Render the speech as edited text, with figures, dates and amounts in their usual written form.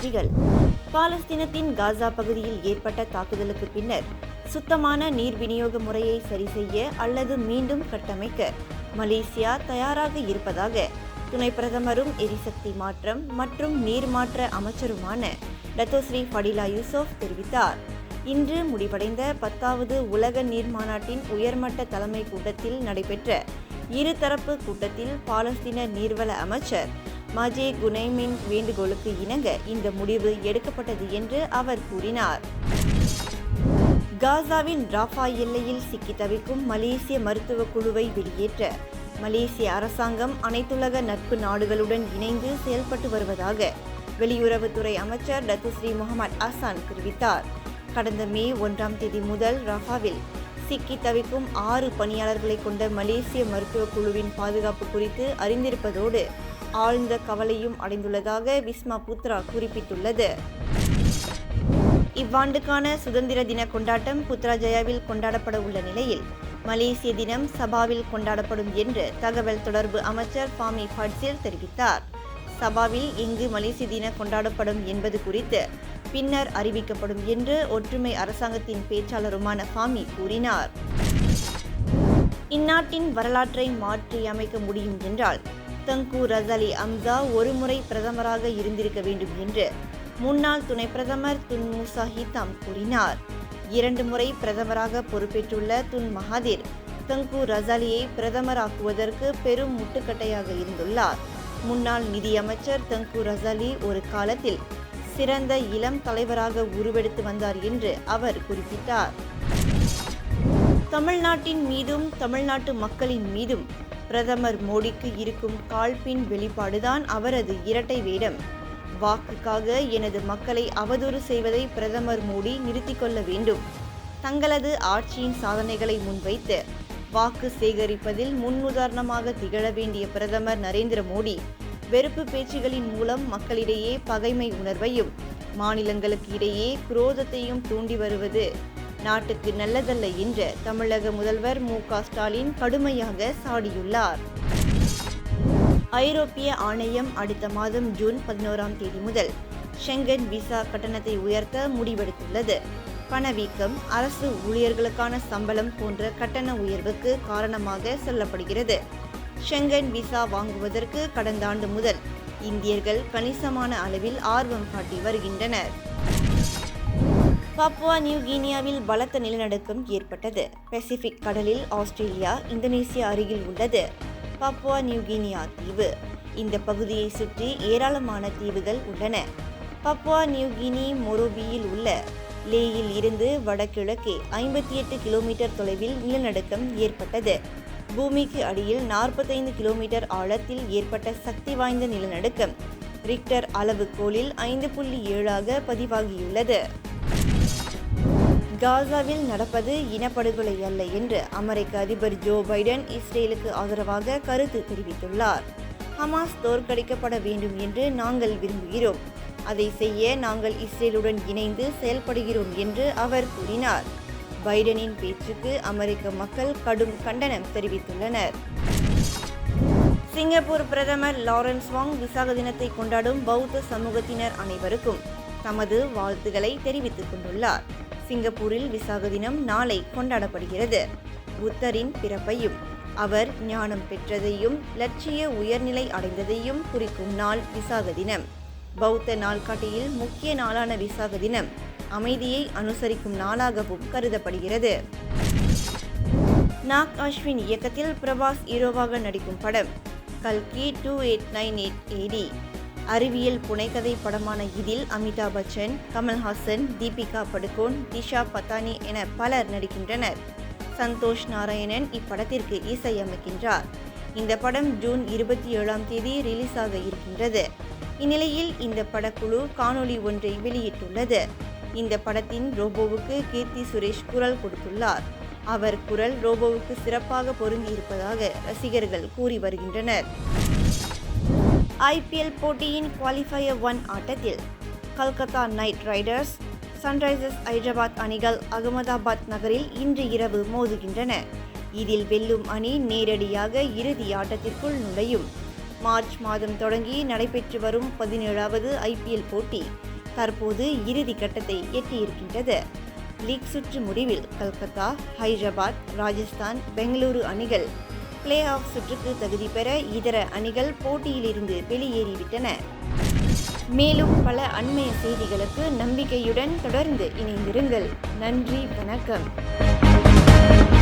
செய்திகள். பாலஸ்தீனத்தின் காசா பகுதியில் ஏற்பட்ட தாக்குதலுக்கு பின்னர் சுத்தமான நீர் விநியோக முறையை சரிசெய்ய அல்லது மீண்டும் கட்டமைக்க மலேசியா தயாராக இருப்பதாக துணை பிரதமரும் எரிசக்தி மாற்றம் மற்றும் நீர்மாற்ற அமைச்சருமான டத்தோஸ்ரீ ஃபடிலா யூசுப் தெரிவித்தார். இன்று முடிவடைந்த 10வது உலக நீர் மாநாட்டின் உயர்மட்ட தலைமை கூட்டத்தில் நடைபெற்ற இருதரப்பு கூட்டத்தில் பாலஸ்தீன நீர்வள அமைச்சர் மஜே குனைமின் வேண்டுகோளுக்கு இணங்க இந்த முடிவு எடுக்கப்பட்டது என்று அவர் கூறினார். காசாவின் ராஃபா எல்லையில் சிக்கி தவிக்கும் மலேசிய மருத்துவ குழுவை வெளியேற்ற மலேசிய அரசாங்கம் அனைத்துலக நட்பு நாடுகளுடன் இணைந்து செயல்பட்டு வருவதாக வெளியுறவுத்துறை அமைச்சர் டத்துஸ்ரீ முகமது அசான் தெரிவித்தார். கடந்த மே 1ஆம் தேதி முதல் ராஃபாவில் சிக்கி தவிக்கும் 6 பணியாளர்களை கொண்ட மலேசிய மருத்துவ குழுவின் பாதுகாப்பு குறித்து அறிந்திருப்பதோடு ஆழ்ந்த கவலையும் அடைந்துள்ளதாக விஸ்மா புத்ரா குறிப்பிட்டுள்ளது. இவ்வாண்டுக்கான சுதந்திர தின கொண்டாட்டம் புத்ராஜயாவில் கொண்டாடப்பட உள்ள நிலையில் மலேசிய தினம் சபாவில் கொண்டாடப்படும் என்று தகவல் தொடர்பு அமைச்சர் ஃபாமி ஃபட்சில் தெரிவித்தார். சபாவில் எங்கு மலேசிய தின கொண்டாடப்படும் என்பது குறித்து பின்னர் அறிவிக்கப்படும் என்று ஒற்றுமை அரசாங்கத்தின் பேச்சாளருமான ஃபாமி கூறினார். இந்நாட்டின் வரலாற்றை மாற்றி அமைக்க முடியும் என்றால் தங்கு ரசாலி அம்சா ஒருமுறை பிரதமராக இருந்திருக்க வேண்டும் என்று முன்னாள் துணை பிரதமர் துன் மூசா ஹிதாம் கூறினார். 2 முறை பிரதமராக பொறுப்பேற்றுள்ள துன் மகாதிர் தங்கு ரசாலியை பிரதமராக்குவதற்கு பெரும் முட்டுக்கட்டையாக இருந்துள்ளார். முன்னாள் நிதியமைச்சர் தங்கு ரசாலி ஒரு காலத்தில் சிறந்த இளம் தலைவராக உருவெடுத்து வந்தார் என்று அவர் குறிப்பிட்டார். தமிழ்நாட்டின் மீதும் தமிழ்நாட்டு மக்களின் மீதும் பிரதமர் மோடிக்கு இருக்கும் காழ்ப்பின் வெளிப்பாடுதான் அவரது இரட்டை வேடம். வாக்குக்காக எனது மக்களை அவதூறு செய்வதை பிரதமர் மோடி நிறுத்திக் கொள்ள வேண்டும். தங்களது ஆட்சியின் சாதனைகளை முன்வைத்து வாக்கு சேகரிப்பதில் முன்னுதாரணமாக திகழ வேண்டிய பிரதமர் நரேந்திர மோடி வெறுப்பு பேச்சுகளின் மூலம் மக்களிடையே பகைமை உணர்வையும் மாநிலங்களுக்கு இடையே குரோதத்தையும் தூண்டி வருவது நாட்டுக்கு நல்லதல்ல என்று தமிழக முதல்வர் மு.க. ஸ்டாலின் கடுமையாக சாடியுள்ளார். ஐரோப்பிய ஆணையம் அடுத்த மாதம் ஜூன் 11ஆம் தேதி முதல் ஷெங்கன் விசா கட்டணத்தை உயர்த்த முடிவெடுத்துள்ளது. பணவீக்கம், அரசு ஊழியர்களுக்கான சம்பளம் போன்ற கட்டண உயர்வுக்கு காரணமாக சொல்லப்படுகிறது. ஷெங்கன் விசா வாங்குவதற்கு கடந்த ஆண்டு முதல் இந்தியர்கள் கணிசமான அளவில் ஆர்வம் காட்டி வருகின்றனர். பாப்புவா நியூ கினியாவில் பலத்த நிலநடுக்கம் ஏற்பட்டது. பசிபிக் கடலில் ஆஸ்திரேலியா, இந்தோனேசியா அருகில் உள்ளது பாப்புவா நியூ கினியா தீவு. இந்த பகுதியை சுற்றி ஏராளமான தீவுகள் உள்ளன. பாப்புவா நியூ கினி மொரோபியில் உள்ள லேயில் இருந்து வடகிழக்கே 58 கிலோமீட்டர் தொலைவில் நிலநடுக்கம் ஏற்பட்டது. பூமிக்கு அடியில் 45 கிலோமீட்டர் ஆழத்தில் ஏற்பட்ட சக்தி வாய்ந்த நிலநடுக்கம் ரிக்டர் அளவுகோலில் 5.7 பதிவாகியுள்ளது. காசாவில் நடப்பது இனப்படுகொலை அல்ல என்று அமெரிக்க அதிபர் ஜோ பைடன் இஸ்ரேலுக்கு ஆதரவாக கருத்து தெரிவித்துள்ளார். ஹமாஸ் தோற்கடிக்கப்பட வேண்டும் என்று நாங்கள் விரும்புகிறோம். அதை செய்ய நாங்கள் இஸ்ரேலுடன் இணைந்து செயல்படுகிறோம் என்று அவர் கூறினார். பைடனின் பேச்சுக்கு அமெரிக்க மக்கள் கடும் கண்டனம் தெரிவித்துள்ளனர். சிங்கப்பூர் பிரதமர் லாரன்ஸ் வாங் விசாக தினத்தை கொண்டாடும் பௌத்த சமூகத்தினர் அனைவருக்கும் தமது வாழ்த்துக்களை தெரிவித்துக் கொண்டுள்ளார். சிங்கப்பூரில் விசாக தினம் நாளை கொண்டாடப்படுகிறது. புத்தரின் பிறப்பையும் அவர் ஞானம் பெற்றதையும் லட்சிய உயர்நிலை அடைந்ததையும் குறிக்கும் நாள் விசாக தினம். பௌத்த நாள்காட்டியில் முக்கிய நாளான விசாக தினம் அமைதியை அனுசரிக்கும் நாளாகவும் கருதப்படுகிறது. நாக் அஸ்வின் இயக்கத்தில் பிரபாஸ் ஹீரோவாக நடிக்கும் படம் கல்கி 2898 AD. அறிவியல் புனைக்கதை படமான இதில் அமிதாப் பச்சன், கமல்ஹாசன், தீபிகா படுகோன், திஷா பத்தானி என பலர் நடிக்கின்றனர். சந்தோஷ் நாராயணன் இப்படத்திற்கு இசையமைக்கின்றார். இந்த படம் ஜூன் 27ஆம் தேதி ரிலீஸ் ஆக இருக்கின்றது. இந்நிலையில் இந்த படக்குழு காணொளி ஒன்றை வெளியிட்டுள்ளது. இந்த படத்தின் ரோபோவுக்கு கீர்த்தி சுரேஷ் குரல் கொடுத்துள்ளார். அவர் குரல் ரோபோவுக்கு சிறப்பாக பொருந்தி இருப்பதாக ரசிகர்கள் கூறி வருகின்றனர். ஐபிஎல் போட்டியின் குவாலிஃபயர் 1 ஆட்டத்தில் Calcutta night Riders, Sunrisers Hyderabad அணிகள் அகமதாபாத் நகரில் இன்று இரவு மோதுகின்றன. இதில் வெல்லும் அணி நேரடியாக இறுதி ஆட்டத்திற்குள் நுழையும். மார்ச் மாதம் தொடங்கி நடைபெற்று வரும் 17வது ஐபிஎல் போட்டி தற்போது இறுதி கட்டத்தை எட்டியிருக்கின்றது. லீக் சுற்று முடிவில் கல்கத்தா, ஹைதராபாத், ராஜஸ்தான், பெங்களூரு அணிகள் பிளே ஆஃப் சுற்றுக்கு தகுதி பெற இதர அணிகள் போட்டியிலிருந்து வெளியேறிவிட்டன. மேலும் பல அண்மைய செய்திகளுக்கு நம்பிக்கையுடன் தொடர்ந்து இணைந்திருங்கள். நன்றி, வணக்கம்.